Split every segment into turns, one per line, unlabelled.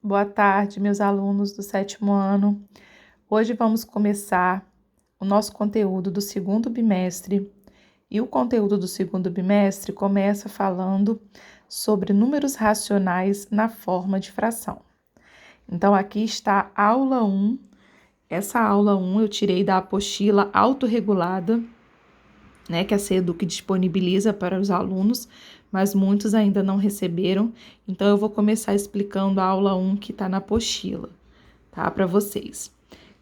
Boa tarde, meus alunos do 7º ano. Hoje vamos começar o nosso conteúdo do 2º bimestre. E o conteúdo do 2º bimestre começa falando sobre números racionais na forma de fração. Então, aqui está a aula 1. Essa aula 1 eu tirei da apostila autorregulada, que a SEDUC disponibiliza para os alunos, mas muitos ainda não receberam. Então, eu vou começar explicando a aula 1 que está na apostila, tá? Para vocês.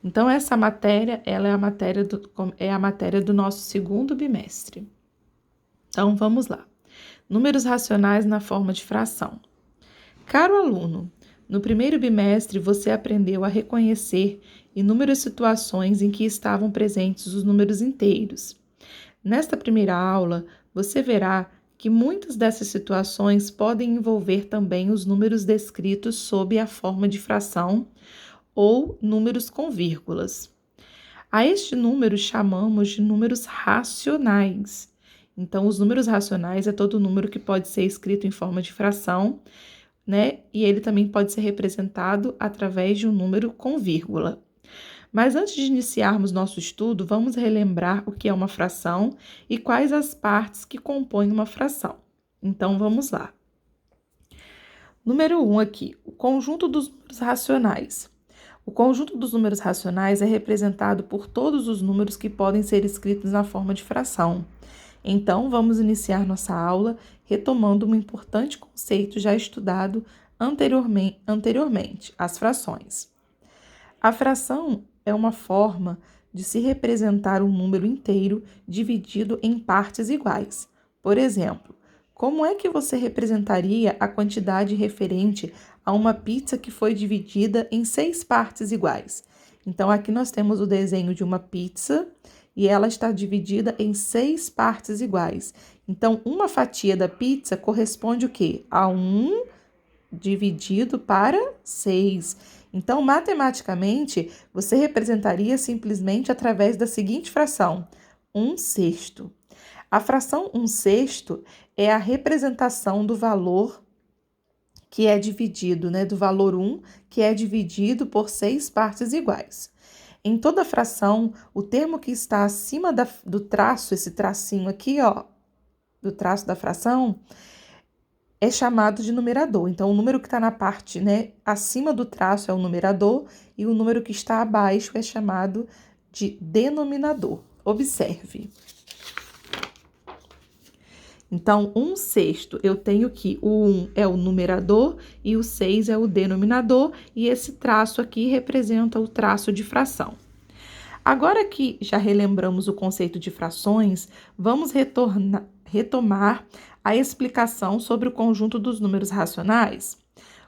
Então, essa matéria, ela é a matéria do nosso 2º bimestre. Então, vamos lá. Números racionais na forma de fração. Caro aluno, no 1º bimestre você aprendeu a reconhecer inúmeras situações em que estavam presentes os números inteiros. Nesta primeira aula, você verá que muitas dessas situações podem envolver também os números descritos sob a forma de fração ou números com vírgulas. A este número chamamos de números racionais. Então, os números racionais é todo número que pode ser escrito em forma de fração, e ele também pode ser representado através de um número com vírgula. Mas antes de iniciarmos nosso estudo, vamos relembrar o que é uma fração e quais as partes que compõem uma fração. Então, vamos lá. Número 1 aqui, o conjunto dos números racionais. O conjunto dos números racionais é representado por todos os números que podem ser escritos na forma de fração. Então, vamos iniciar nossa aula retomando um importante conceito já estudado anteriormente, as frações. A fração é uma forma de se representar um número inteiro dividido em partes iguais. Por exemplo, como é que você representaria a quantidade referente a uma pizza que foi dividida em 6 partes iguais? Então, aqui nós temos o desenho de uma pizza e ela está dividida em 6 partes iguais. Então, uma fatia da pizza corresponde o quê? A 1 dividido para 6. Então, matematicamente, você representaria simplesmente através da seguinte fração, 1/6. A fração 1/6 é a representação do valor que é dividido, do valor 1, que é dividido por 6 partes iguais. Em toda fração, o termo que está acima do traço, esse tracinho aqui, do traço da fração, é chamado de numerador. Então, o número que está na parte, acima do traço é o numerador e o número que está abaixo é chamado de denominador. Observe. Então, 1/6, eu tenho que o 1 é o numerador e o 6 é o denominador, e esse traço aqui representa o traço de fração. Agora que já relembramos o conceito de frações, vamos retomar a explicação sobre o conjunto dos números racionais.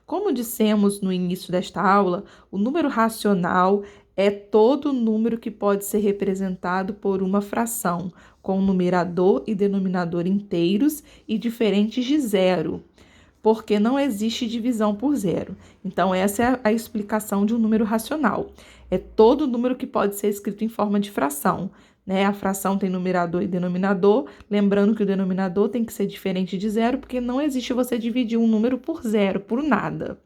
Como dissemos no início desta aula, o número racional é todo número que pode ser representado por uma fração, com numerador e denominador inteiros e diferentes de zero, porque não existe divisão por zero. Então, essa é a explicação de um número racional. É todo número que pode ser escrito em forma de fração. A fração tem numerador e denominador, lembrando que o denominador tem que ser diferente de zero, porque não existe você dividir um número por zero, por nada.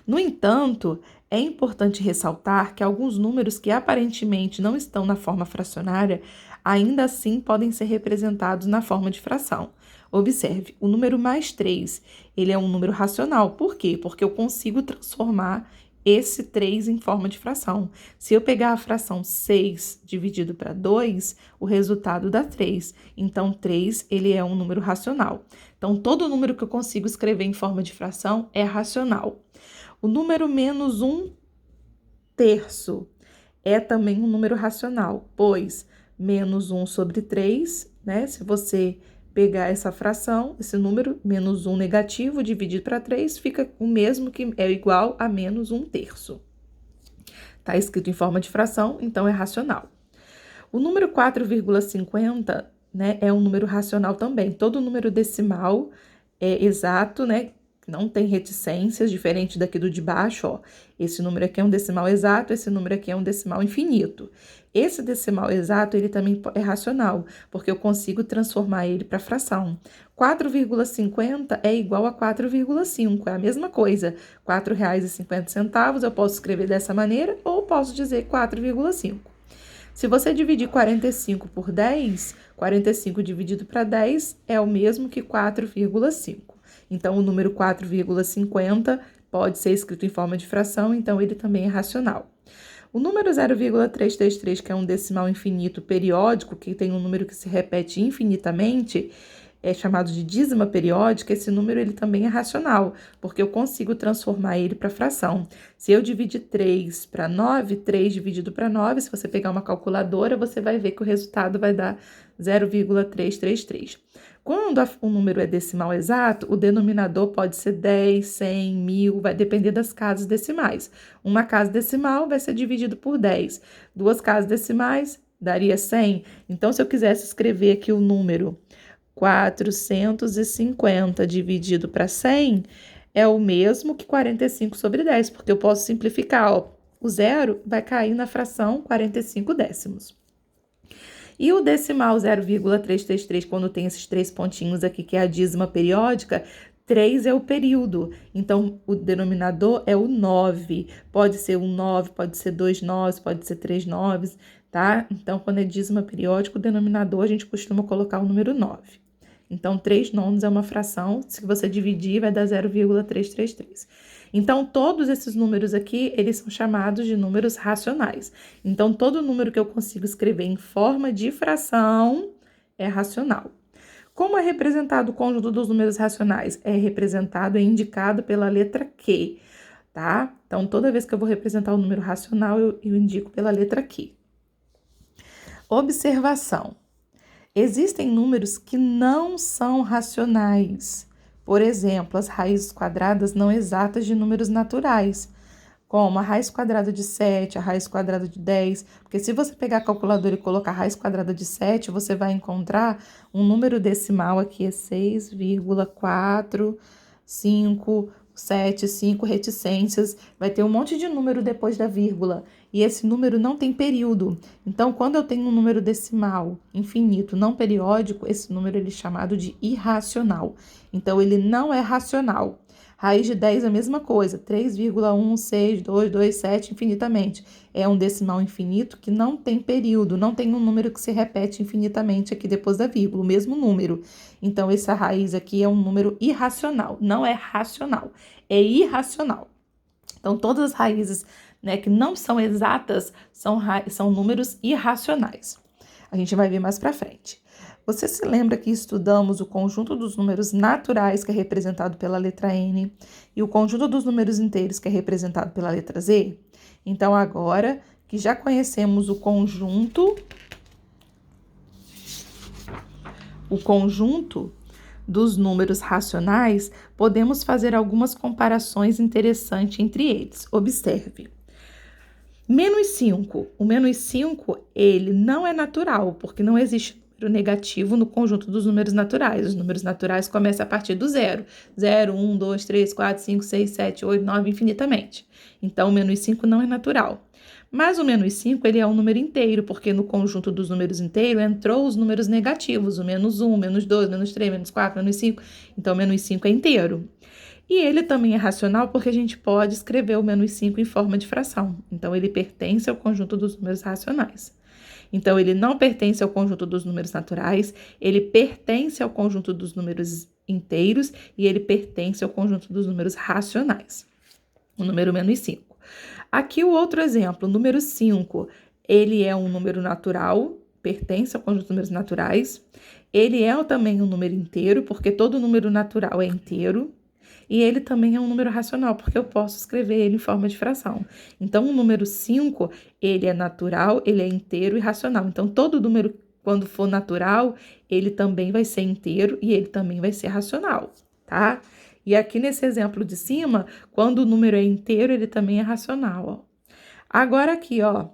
No entanto, é importante ressaltar que alguns números que aparentemente não estão na forma fracionária, ainda assim podem ser representados na forma de fração. Observe, o número mais 3, ele é um número racional. Por quê? Porque eu consigo transformar esse 3 em forma de fração. Se eu pegar a fração 6 dividido para 2, o resultado dá 3. Então, 3, ele é um número racional. Então, todo número que eu consigo escrever em forma de fração é racional. O número menos 1/3 é também um número racional, pois menos 1 sobre 3, se você pegar essa fração, esse número, menos 1 negativo, dividido para 3, fica o mesmo, que é igual a menos 1/3. Está escrito em forma de fração, então é racional. O número 4,50, é um número racional também. Todo número decimal é exato, não tem reticências, diferente daqui do de baixo, ó. Esse número aqui é um decimal exato, esse número aqui é um decimal infinito. Esse decimal exato, ele também é racional, porque eu consigo transformar ele para fração. 4,50 é igual a 4,5, é a mesma coisa. R$ 4,50 eu posso escrever dessa maneira ou posso dizer 4,5. Se você dividir 45 por 10, 45 dividido para 10 é o mesmo que 4,5. Então, o número 4,50 pode ser escrito em forma de fração, então ele também é racional. O número 0,333, que é um decimal infinito periódico, que tem um número que se repete infinitamente, é chamado de dízima periódica. Esse número ele também é racional, porque eu consigo transformar ele para fração. Se eu dividir 3 para 9, 3 dividido para 9, se você pegar uma calculadora, você vai ver que o resultado vai dar 0,333. Quando o número é decimal exato, o denominador pode ser 10, 100, 1000, vai depender das casas decimais. Uma casa decimal vai ser dividido por 10. Duas casas decimais daria 100. Então, se eu quisesse escrever aqui o número 450 dividido para 100 é o mesmo que 45 sobre 10, porque eu posso simplificar, ó. O zero vai cair na fração 45 décimos. E o decimal 0,333, quando tem esses 3 pontinhos aqui, que é a dízima periódica, 3 é o período. Então, o denominador é o 9. Pode ser um 9, pode ser 2 9, pode ser 3 9, tá? Então, quando é dízima periódica, o denominador a gente costuma colocar o número 9. Então, 3 nonos é uma fração, se você dividir, vai dar 0,333. Então, todos esses números aqui, eles são chamados de números racionais. Então, todo número que eu consigo escrever em forma de fração é racional. Como é representado o conjunto dos números racionais? É representado, é indicado pela letra Q, tá? Então, toda vez que eu vou representar o número racional, eu indico pela letra Q. Observação. Existem números que não são racionais. Por exemplo, as raízes quadradas não exatas de números naturais, como a raiz quadrada de 7, a raiz quadrada de 10, porque se você pegar a calculadora e colocar a raiz quadrada de 7, você vai encontrar um número decimal aqui, é 6,457, reticências, vai ter um monte de número depois da vírgula, e esse número não tem período. Então, quando eu tenho um número decimal infinito, não periódico, esse número ele é chamado de irracional. Então, ele não é racional. Raiz de 10 é a mesma coisa, 3,16227 infinitamente. É um decimal infinito que não tem período, não tem um número que se repete infinitamente aqui depois da vírgula, o mesmo número. Então, essa raiz aqui é um número irracional, não é racional, é irracional. Então, todas as raízes, né, que não são exatas são números irracionais. A gente vai ver mais para frente. Você se lembra que estudamos o conjunto dos números naturais, que é representado pela letra N, e o conjunto dos números inteiros, que é representado pela letra Z? Então, agora que já conhecemos o conjunto dos números racionais, podemos fazer algumas comparações interessantes entre eles. Observe. Menos 5. O menos 5, ele não é natural, porque não existe número negativo no conjunto dos números naturais. Os números naturais começam a partir do zero. 0, 1, 2, 3, 4, 5, 6, 7, 8, 9, infinitamente. Então, o menos 5 não é natural. Mas o menos 5, ele é um número inteiro, porque no conjunto dos números inteiros entrou os números negativos, o menos 1, menos 2, menos 3, menos 4, menos 5. Então, o menos 5 é inteiro. E ele também é racional porque a gente pode escrever o menos 5 em forma de fração. Então, ele pertence ao conjunto dos números racionais. Então, ele não pertence ao conjunto dos números naturais, ele pertence ao conjunto dos números inteiros e ele pertence ao conjunto dos números racionais. O número menos 5. Aqui o outro exemplo, o número 5, ele é um número natural, pertence ao conjunto dos números naturais. Ele é também um número inteiro, porque todo número natural é inteiro. E ele também é um número racional, porque eu posso escrever ele em forma de fração. Então, o número 5, ele é natural, ele é inteiro e racional. Então, todo número, quando for natural, ele também vai ser inteiro e ele também vai ser racional, tá? E aqui nesse exemplo de cima, quando o número é inteiro, ele também é racional, ó. Agora aqui, ó,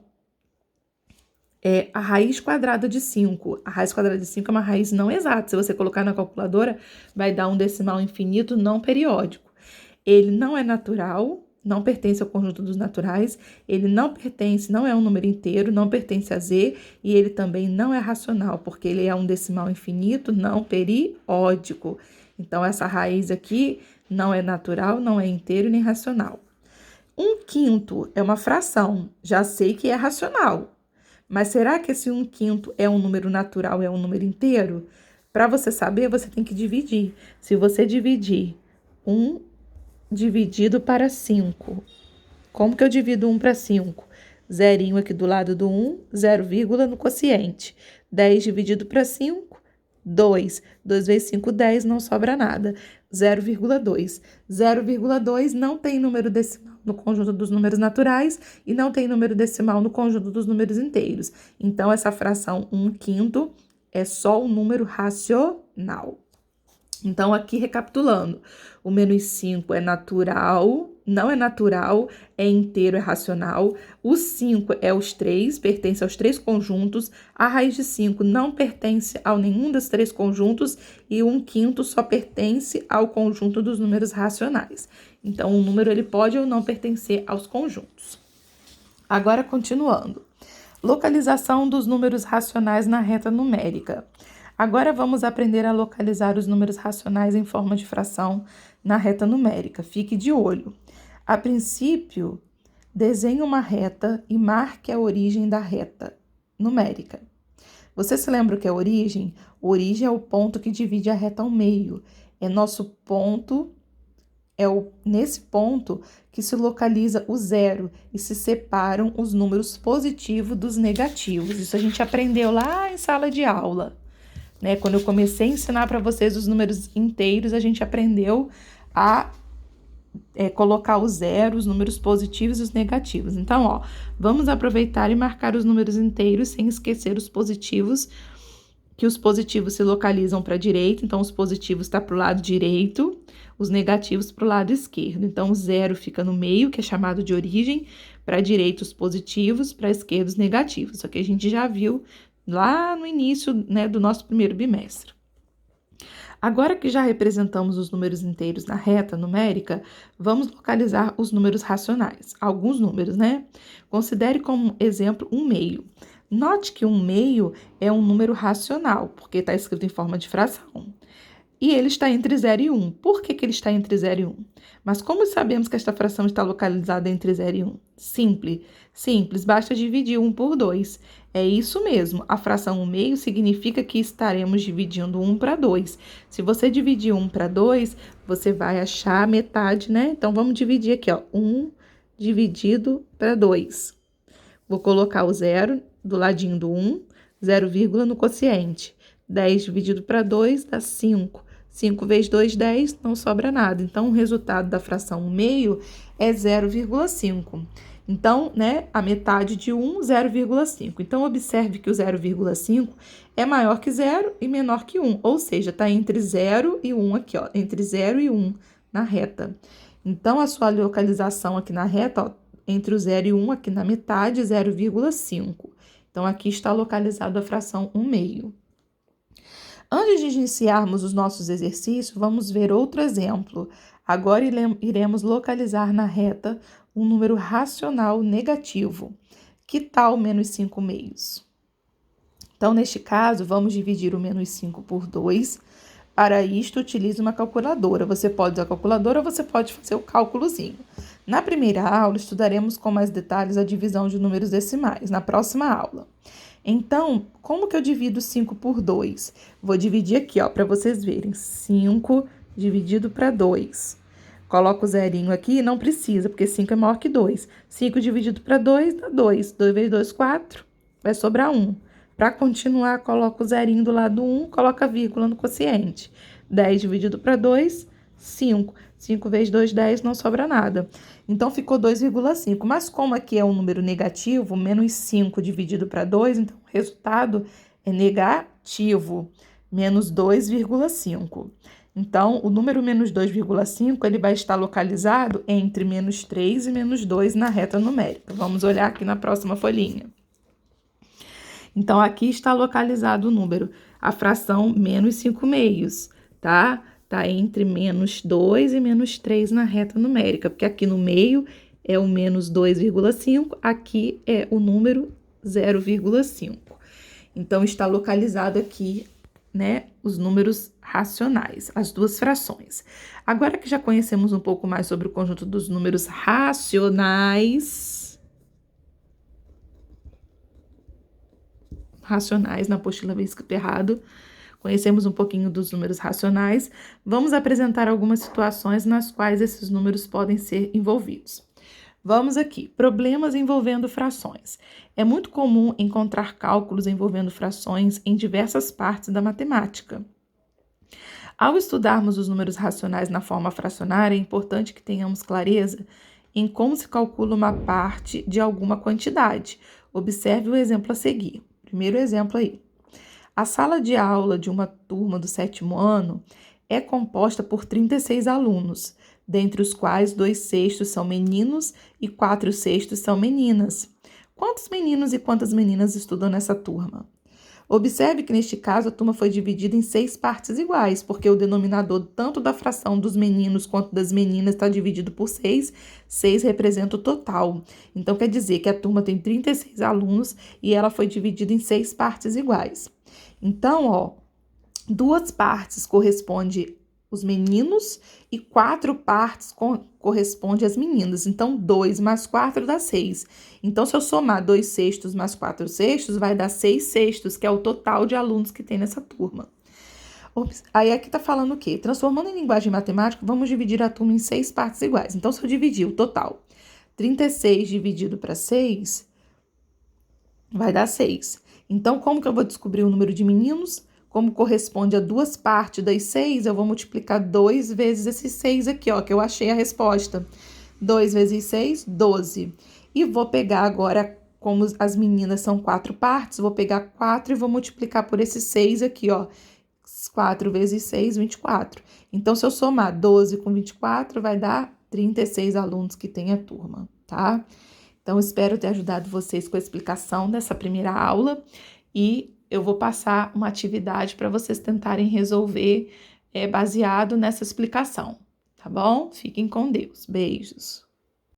é a raiz quadrada de 5. A raiz quadrada de 5 é uma raiz não exata. Se você colocar na calculadora, vai dar um decimal infinito não periódico. ele não é natural, não pertence ao conjunto dos naturais, ele não é um número inteiro, não pertence a Z, e ele também não é racional, porque ele é um decimal infinito, não periódico. Então, essa raiz aqui não é natural, não é inteiro nem racional. 1/5 é uma fração, já sei que é racional. Mas será que esse 1/5 é um número natural, é um número inteiro? Para você saber, você tem que dividir. Se você dividir 1 dividido para 5, como que eu divido 1 para 5? Zerinho aqui do lado do 1, 0, no quociente. 10 dividido para 5, 2. 2 vezes 5, 10, não sobra nada. 0,2. 0,2 não tem número decimal no conjunto dos números naturais e não tem número decimal no conjunto dos números inteiros. Então, essa fração 1/5 é só um número racional. Então, aqui recapitulando, o menos 5 é natural, não é natural, é inteiro, é racional. O 5 é os 3, pertence aos 3 conjuntos. A raiz de 5 não pertence a nenhum dos 3 conjuntos e o 1/5 só pertence ao conjunto dos números racionais. Então, o número ele pode ou não pertencer aos conjuntos. Agora, continuando. Localização dos números racionais na reta numérica. Agora vamos aprender a localizar os números racionais em forma de fração na reta numérica. Fique de olho. A princípio, desenhe uma reta e marque a origem da reta numérica. Você se lembra o que é origem? Origem é o ponto que divide a reta ao meio. É nosso ponto, nesse ponto que se localiza o zero e se separam os números positivos dos negativos. Isso a gente aprendeu lá em sala de aula. Né? Quando eu comecei a ensinar para vocês os números inteiros, a gente aprendeu a colocar o zero, os números positivos e os negativos. Então, ó, vamos aproveitar e marcar os números inteiros sem esquecer os positivos, que os positivos se localizam para a direita, então os positivos estão para o lado direito, os negativos para o lado esquerdo. Então, o zero fica no meio, que é chamado de origem, para a direita os positivos, para a esquerda os negativos. Só que a gente já viu lá no início, né, do nosso primeiro bimestre. Agora que já representamos os números inteiros na reta numérica, vamos localizar os números racionais. Alguns números, né? Considere como exemplo 1/2. Note que 1/2 é um número racional, porque está escrito em forma de fração. E ele está entre 0 e 1. Por que ele está entre 0 e 1? Mas como sabemos que esta fração está localizada entre 0 e 1? Simples, basta dividir 1 por 2. É isso mesmo, a fração 1/2 significa que estaremos dividindo 1 para 2. Se você dividir 1 para 2, você vai achar a metade, né? Então, vamos dividir aqui, ó, 1 dividido para 2. Vou colocar o 0 do ladinho do 1, 0, no quociente. 10 dividido para 2 dá 5. 5 vezes 2, 10, não sobra nada. Então, o resultado da fração 1/2 é 0,5. Então, né, a metade de 1, 0,5. Então, observe que o 0,5 é maior que 0 e menor que 1. Ou seja, está entre 0 e 1 aqui, ó. Entre 0 e 1 na reta. Então, a sua localização aqui na reta, ó, entre o 0 e 1, aqui na metade, 0,5. Então, aqui está localizada a fração 1/2. Antes de iniciarmos os nossos exercícios, vamos ver outro exemplo. Agora iremos localizar na reta um número racional negativo. Que tal menos 5/2? Então, neste caso, vamos dividir o menos 5 por 2. Para isto, utilize uma calculadora. Você pode usar a calculadora ou você pode fazer o cálculozinho. Na primeira aula, estudaremos com mais detalhes a divisão de números decimais. Na próxima aula. Então, como que eu divido 5 por 2? Vou dividir aqui, ó, para vocês verem. 5 dividido para 2. Coloco o zerinho aqui, não precisa, porque 5 é maior que 2. 5 dividido para 2 dá 2. 2 vezes 2, 4. Vai sobrar 1. Para continuar, coloco o zerinho do lado 1, coloca a vírgula no quociente. 10 dividido para 2, 5. 5 vezes 2, 10, não sobra nada. Então, ficou 2,5. Mas como aqui é um número negativo, menos 5 dividido para 2, então o resultado é negativo, menos 2,5. Então, o número menos 2,5, ele vai estar localizado entre menos 3 e menos 2 na reta numérica. Vamos olhar aqui na próxima folhinha. Então, aqui está localizado o número, a fração menos 5/2, tá? Tá entre menos 2 e menos 3 na reta numérica, porque aqui no meio é o menos 2,5, aqui é o número 0,5. Então, está localizado aqui, né, os números racionais, as duas frações. Agora que já conhecemos um pouco mais sobre o conjunto dos números racionais, na apostila veio escrito errado, conhecemos um pouquinho dos números racionais, vamos apresentar algumas situações nas quais esses números podem ser envolvidos. Vamos aqui, problemas envolvendo frações. É muito comum encontrar cálculos envolvendo frações em diversas partes da matemática. Ao estudarmos os números racionais na forma fracionária, é importante que tenhamos clareza em como se calcula uma parte de alguma quantidade. Observe o exemplo a seguir. Primeiro exemplo aí. A sala de aula de uma turma do 7º ano é composta por 36 alunos, dentre os quais 2/6 são meninos e 4/6 são meninas. Quantos meninos e quantas meninas estudam nessa turma? Observe que, neste caso, a turma foi dividida em 6 partes iguais, porque o denominador tanto da fração dos meninos quanto das meninas está dividido por 6. 6 representa o total. Então, quer dizer que a turma tem 36 alunos e ela foi dividida em 6 partes iguais. Então, ó, 2 partes correspondem os meninos e 4 partes correspondem às meninas. Então, 2 mais 4 dá 6. Então, se eu somar 2/6 mais 4/6, vai dar 6/6, que é o total de alunos que tem nessa turma. Aí aqui tá falando o quê? Transformando em linguagem matemática, vamos dividir a turma em 6 partes iguais. Então, se eu dividir o total, 36 dividido para 6, vai dar 6. Então, como que eu vou descobrir o número de meninos? Como corresponde a 2 partes das 6, eu vou multiplicar 2 vezes esses 6 aqui, ó, que eu achei a resposta. 2 vezes 6, 12. E vou pegar agora, como as meninas são 4 partes, vou pegar 4 e vou multiplicar por esses 6 aqui, ó. 4 vezes 6, 24. Então, se eu somar 12 com 24, vai dar 36 alunos que tem a turma, tá? Então, espero ter ajudado vocês com a explicação dessa primeira aula e eu vou passar uma atividade para vocês tentarem resolver baseado nessa explicação, tá bom? Fiquem com Deus. Beijos.